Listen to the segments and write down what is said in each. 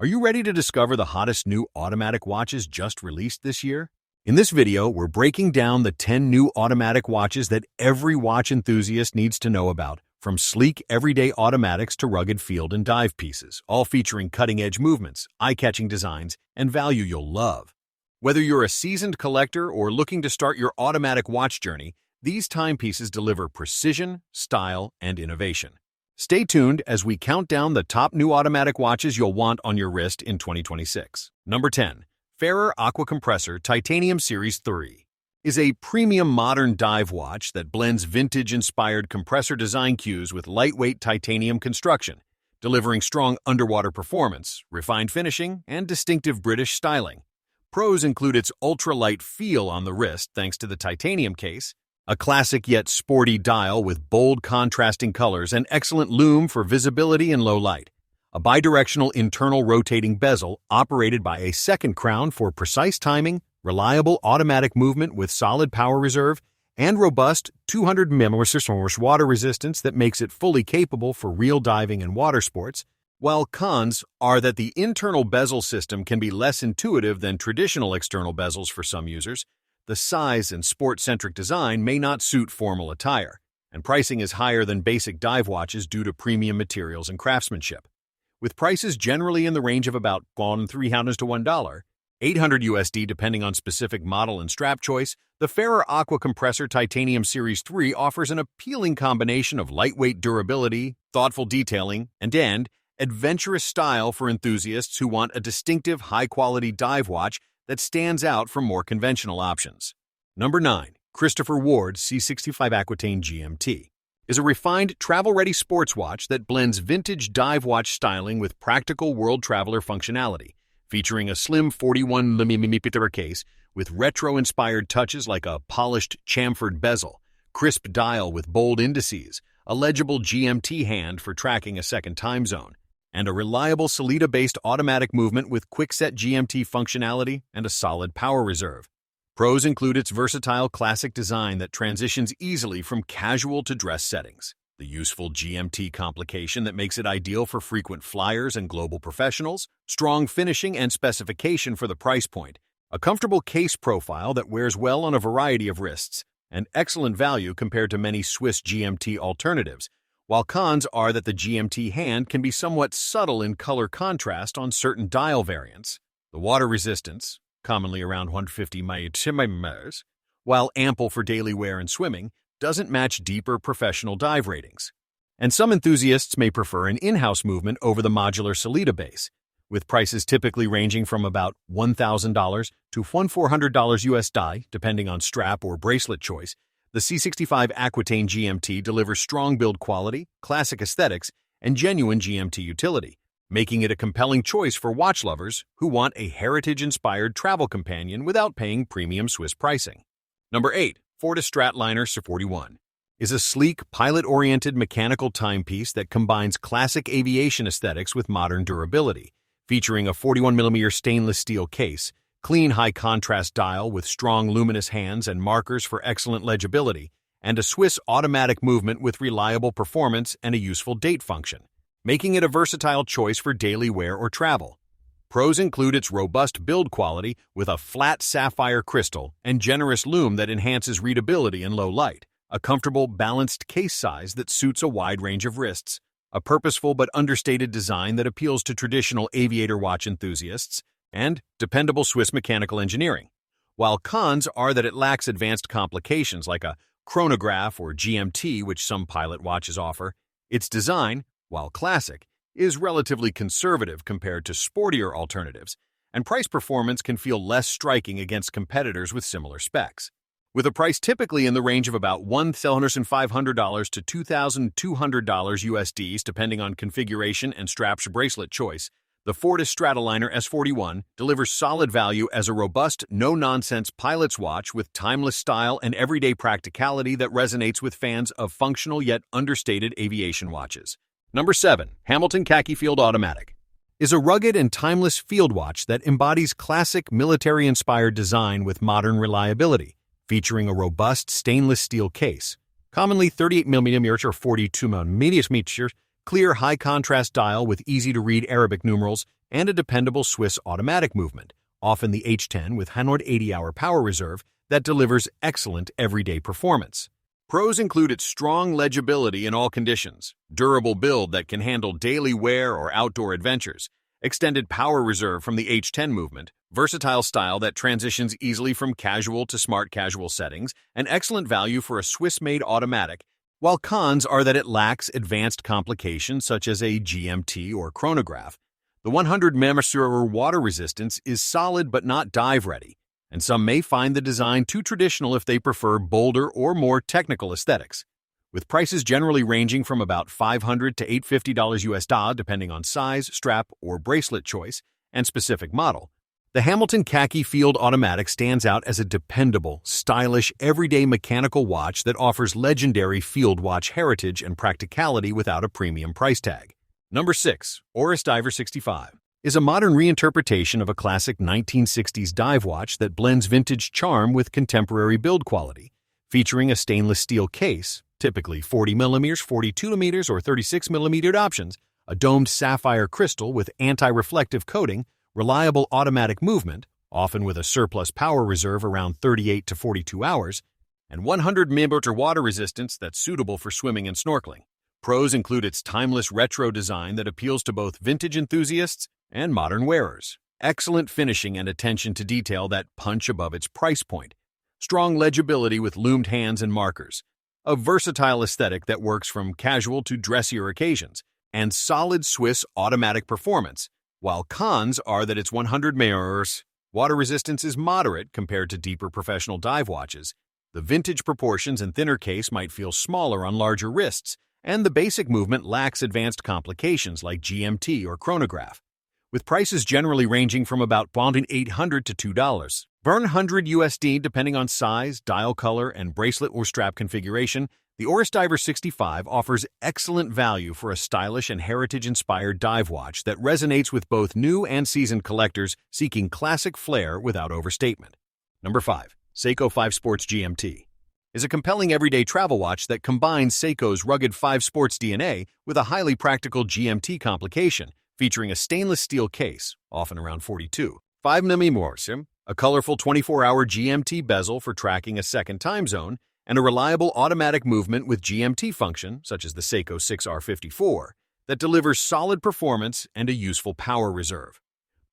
Are you ready to discover the hottest new automatic watches just released this year? In this video, we're breaking down the 10 new automatic watches that every watch enthusiast needs to know about, from sleek everyday automatics to rugged field and dive pieces, all featuring cutting-edge movements, eye-catching designs, and value you'll love. Whether you're a seasoned collector or looking to start your automatic watch journey, these timepieces deliver precision, style, and innovation. Stay tuned as we count down the top new automatic watches you'll want on your wrist in 2026. Number 10. Fairer Aqua Compressor Titanium Series 3 is a premium modern dive watch that blends vintage-inspired compressor design cues with lightweight titanium construction, delivering strong underwater performance, refined finishing, and distinctive British styling. Pros include its ultra-light feel on the wrist thanks to the titanium case, a classic yet sporty dial with bold contrasting colors and excellent lume for visibility in low light, a bidirectional internal rotating bezel operated by a second crown for precise timing, reliable automatic movement with solid power reserve, and robust 200 mm water resistance that makes it fully capable for real diving and water sports, while cons are that the internal bezel system can be less intuitive than traditional external bezels for some users. The size and sport-centric design may not suit formal attire, and pricing is higher than basic dive watches due to premium materials and craftsmanship. With prices generally in the range of about $300 to $1, $800 USD depending on specific model and strap choice, the Fairer Aqua Compressor Titanium Series 3 offers an appealing combination of lightweight durability, thoughtful detailing, and adventurous style for enthusiasts who want a distinctive, high-quality dive watch that stands out from more conventional options. Number 9. Christopher Ward C65 Aquitaine GMT is a refined, travel-ready sports watch that blends vintage dive watch styling with practical world traveler functionality, featuring a slim 41mm case with retro-inspired touches like a polished chamfered bezel, crisp dial with bold indices, a legible GMT hand for tracking a second time zone, and a reliable Solida-based automatic movement with quick-set GMT functionality and a solid power reserve. Pros include its versatile classic design that transitions easily from casual to dress settings, the useful GMT complication that makes it ideal for frequent flyers and global professionals, strong finishing and specification for the price point, a comfortable case profile that wears well on a variety of wrists, and excellent value compared to many Swiss GMT alternatives, while cons are that the GMT hand can be somewhat subtle in color contrast on certain dial variants. The water resistance, commonly around 150 mm, while ample for daily wear and swimming, doesn't match deeper professional dive ratings. And some enthusiasts may prefer an in-house movement over the modular Solida base, with prices typically ranging from about $1,000 to $1,400 USD, depending on strap or bracelet choice. The C65 Aquitaine GMT delivers strong build quality, classic aesthetics, and genuine GMT utility, making it a compelling choice for watch lovers who want a heritage-inspired travel companion without paying premium Swiss pricing. Number 8. Fortis Stratoliner S is a sleek, pilot-oriented mechanical timepiece that combines classic aviation aesthetics with modern durability, featuring a 41mm stainless steel case, clean high-contrast dial with strong luminous hands and markers for excellent legibility, and a Swiss automatic movement with reliable performance and a useful date function, making it a versatile choice for daily wear or travel. Pros include its robust build quality with a flat sapphire crystal and generous lume that enhances readability in low light, a comfortable, balanced case size that suits a wide range of wrists, a purposeful but understated design that appeals to traditional aviator watch enthusiasts, and dependable Swiss mechanical engineering. While cons are that it lacks advanced complications like a chronograph or GMT, which some pilot watches offer, its design, while classic, is relatively conservative compared to sportier alternatives, and price performance can feel less striking against competitors with similar specs. With a price typically in the range of about $1,500 to $2,200 USD, depending on configuration and strap's bracelet choice, the Fortis Stratoliner S delivers solid value as a robust, no-nonsense pilot's watch with timeless style and everyday practicality that resonates with fans of functional yet understated aviation watches. Number 7. Hamilton Khaki Field Automatic is a rugged and timeless field watch that embodies classic military-inspired design with modern reliability, featuring a robust stainless steel case, commonly 38mm or 42mm, clear high-contrast dial with easy-to-read Arabic numerals, and a dependable Swiss automatic movement, often the H10 with 180-hour power reserve that delivers excellent everyday performance. Pros include its strong legibility in all conditions, durable build that can handle daily wear or outdoor adventures, extended power reserve from the H10 movement, versatile style that transitions easily from casual to smart casual settings, and excellent value for a Swiss-made automatic, while cons are that it lacks advanced complications such as a GMT or chronograph. The 100 mm water resistance is solid but not dive-ready, and some may find the design too traditional if they prefer bolder or more technical aesthetics. With prices generally ranging from about $500 to $850 USD depending on size, strap, or bracelet choice and specific model, the Hamilton Khaki Field Automatic stands out as a dependable, stylish, everyday mechanical watch that offers legendary field watch heritage and practicality without a premium price tag. Number 6. Oris Diver 65 is a modern reinterpretation of a classic 1960s dive watch that blends vintage charm with contemporary build quality, featuring a stainless steel case, typically 40mm, 42mm, or 36mm options, a domed sapphire crystal with anti-reflective coating, reliable automatic movement, often with a surplus power reserve around 38 to 42 hours, and 100 mm water resistance that's suitable for swimming and snorkeling. Pros include its timeless retro design that appeals to both vintage enthusiasts and modern wearers, excellent finishing and attention to detail that punch above its price point, strong legibility with loomed hands and markers, a versatile aesthetic that works from casual to dressier occasions, and solid Swiss automatic performance, while cons are that its 100 mm water resistance is moderate compared to deeper professional dive watches, the vintage proportions and thinner case might feel smaller on larger wrists, and the basic movement lacks advanced complications like GMT or chronograph. With prices generally ranging from about $800 to $2, burn $100 USD depending on size, dial color, and bracelet or strap configuration, the Oris Diver 65 offers excellent value for a stylish and heritage-inspired dive watch that resonates with both new and seasoned collectors seeking classic flair without overstatement. Number 5. Seiko 5 Sports GMT is a compelling everyday travel watch that combines Seiko's rugged 5 Sports DNA with a highly practical GMT complication, featuring a stainless steel case, often around 42, 5mm, a colorful 24-hour GMT bezel for tracking a second time zone, and a reliable automatic movement with GMT function, such as the Seiko 6R54, that delivers solid performance and a useful power reserve.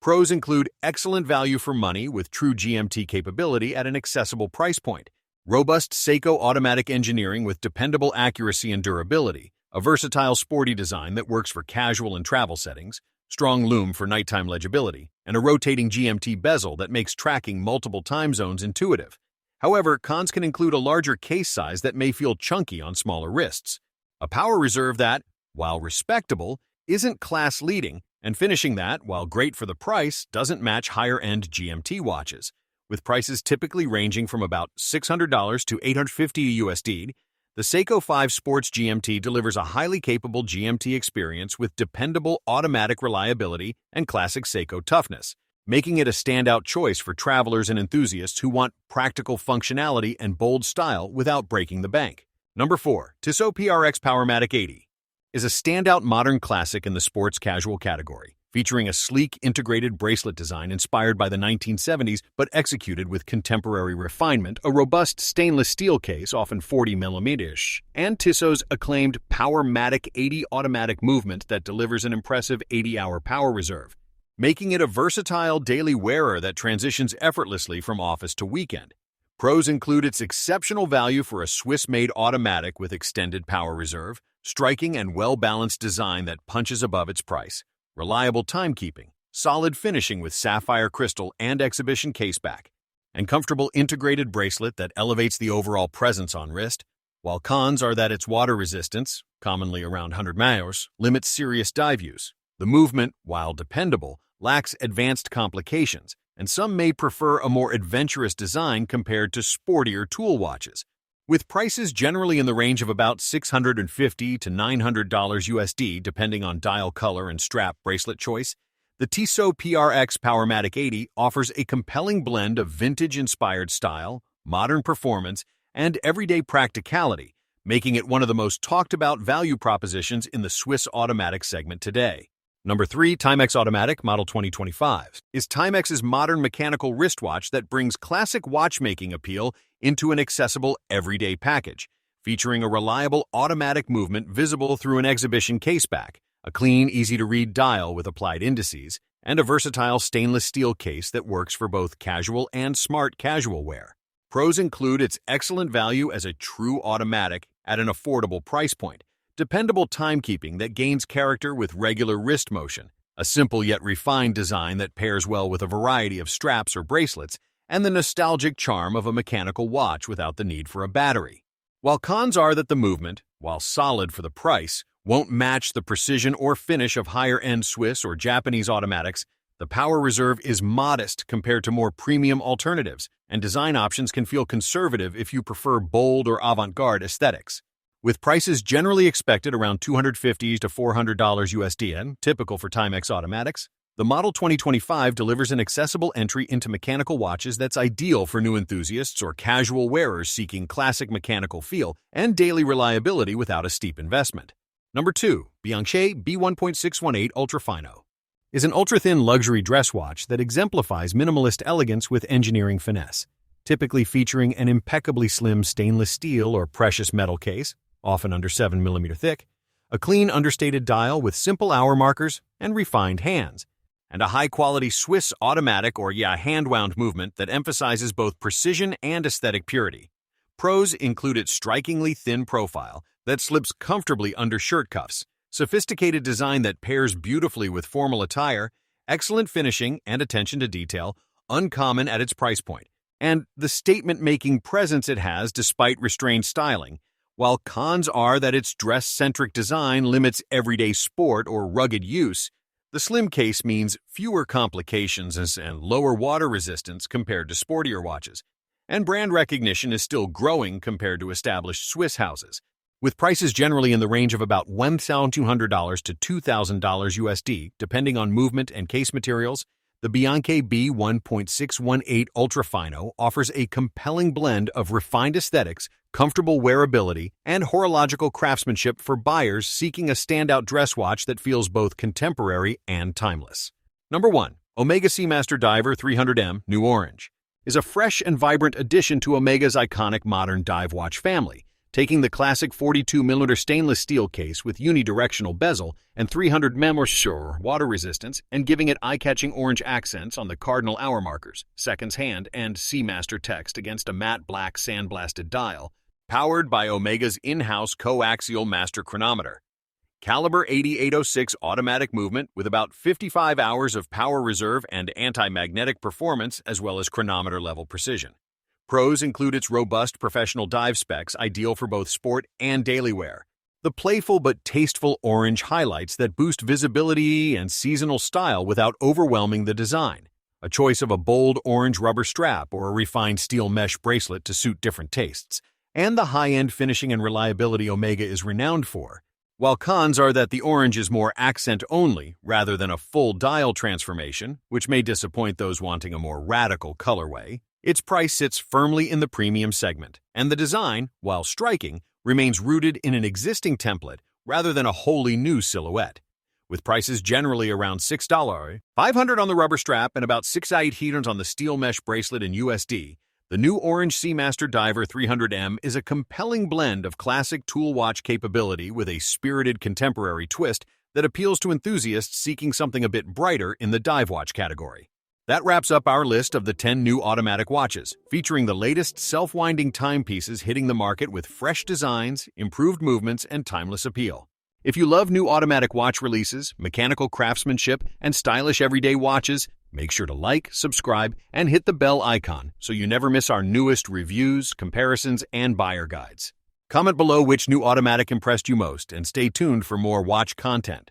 Pros include excellent value for money with true GMT capability at an accessible price point, robust Seiko automatic engineering with dependable accuracy and durability, a versatile sporty design that works for casual and travel settings, strong loom for nighttime legibility, and a rotating GMT bezel that makes tracking multiple time zones intuitive. However, cons can include a larger case size that may feel chunky on smaller wrists, a power reserve that, while respectable, isn't class-leading, and finishing that, while great for the price, doesn't match higher-end GMT watches. With prices typically ranging from about $600 to $850 USD, the Seiko 5 Sports GMT delivers a highly capable GMT experience with dependable automatic reliability and classic Seiko toughness, making it a standout choice for travelers and enthusiasts who want practical functionality and bold style without breaking the bank. Number 4. Tissot PRX Powermatic 80 is a standout modern classic in the sports casual category, featuring a sleek integrated bracelet design inspired by the 1970s but executed with contemporary refinement, a robust stainless steel case, often 40mm, and Tissot's acclaimed Powermatic 80 automatic movement that delivers an impressive 80-hour power reserve, making it a versatile daily wearer that transitions effortlessly from office to weekend. Pros include its exceptional value for a Swiss-made automatic with extended power reserve, striking and well-balanced design that punches above its price, reliable timekeeping, solid finishing with sapphire crystal and exhibition caseback, and comfortable integrated bracelet that elevates the overall presence on wrist, while cons are that its water resistance, commonly around 100 miles, limits serious dive use. The movement, while dependable, lacks advanced complications, and some may prefer a more adventurous design compared to sportier tool watches. With prices generally in the range of about $650 to $900 USD depending on dial color and strap bracelet choice, the Tissot PRX Powermatic 80 offers a compelling blend of vintage-inspired style, modern performance, and everyday practicality, making it one of the most talked-about value propositions in the Swiss automatic segment today. Number 3, Timex Automatic Model 2025 is Timex's modern mechanical wristwatch that brings classic watchmaking appeal into an accessible everyday package, featuring a reliable automatic movement visible through an exhibition caseback, a clean, easy-to-read dial with applied indices, and a versatile stainless steel case that works for both casual and smart casual wear. Pros include its excellent value as a true automatic at an affordable price point, dependable timekeeping that gains character with regular wrist motion, a simple yet refined design that pairs well with a variety of straps or bracelets, and the nostalgic charm of a mechanical watch without the need for a battery. While cons are that the movement, while solid for the price, won't match the precision or finish of higher-end Swiss or Japanese automatics, the power reserve is modest compared to more premium alternatives, and design options can feel conservative if you prefer bold or avant-garde aesthetics. With prices generally expected around $250 to $400 USD, typical for Timex automatics, the Model 2025 delivers an accessible entry into mechanical watches that's ideal for new enthusiasts or casual wearers seeking classic mechanical feel and daily reliability without a steep investment. Number 2, Bianchet B 1.618 UltraFino is an ultra-thin luxury dress watch that exemplifies minimalist elegance with engineering finesse, typically featuring an impeccably slim stainless steel or precious metal case, often under 7mm thick, a clean understated dial with simple hour markers and refined hands, and a high-quality Swiss automatic or hand-wound movement that emphasizes both precision and aesthetic purity. Pros include its strikingly thin profile that slips comfortably under shirt cuffs, sophisticated design that pairs beautifully with formal attire, excellent finishing and attention to detail, uncommon at its price point, and the statement-making presence it has despite restrained styling, while cons are that its dress-centric design limits everyday sport or rugged use. The slim case means fewer complications and lower water resistance compared to sportier watches, and brand recognition is still growing compared to established Swiss houses. With prices generally in the range of about $1,200 to $2,000 USD, depending on movement and case materials, the Bianchet B 1.618 UltraFino offers a compelling blend of refined aesthetics, comfortable wearability, and horological craftsmanship for buyers seeking a standout dress watch that feels both contemporary and timeless. Number 1, Omega Seamaster Diver 300M New Orange is a fresh and vibrant addition to Omega's iconic modern dive watch family, taking the classic 42mm stainless steel case with unidirectional bezel and 300 water resistance and giving it eye-catching orange accents on the cardinal hour markers, seconds hand, and Seamaster text against a matte black sandblasted dial, powered by Omega's in-house coaxial master chronometer. Caliber 8806 automatic movement with about 55 hours of power reserve and anti-magnetic performance as well as chronometer-level precision. Pros include its robust professional dive specs, ideal for both sport and daily wear. The playful but tasteful orange highlights that boost visibility and seasonal style without overwhelming the design. A choice of a bold orange rubber strap or a refined steel mesh bracelet to suit different tastes. And the high-end finishing and reliability Omega is renowned for. While cons are that the orange is more accent-only rather than a full dial transformation, which may disappoint those wanting a more radical colorway, its price sits firmly in the premium segment, and the design, while striking, remains rooted in an existing template rather than a wholly new silhouette. With prices generally around $6, $500 on the rubber strap, and about $600 on the steel mesh bracelet in USD, the new Orange Seamaster Diver 300M is a compelling blend of classic tool watch capability with a spirited contemporary twist that appeals to enthusiasts seeking something a bit brighter in the dive watch category. That wraps up our list of the 10 new automatic watches, featuring the latest self-winding timepieces hitting the market with fresh designs, improved movements, and timeless appeal. If you love new automatic watch releases, mechanical craftsmanship, and stylish everyday watches, make sure to like, subscribe, and hit the bell icon so you never miss our newest reviews, comparisons, and buyer guides. Comment below which new automatic impressed you most, and stay tuned for more watch content.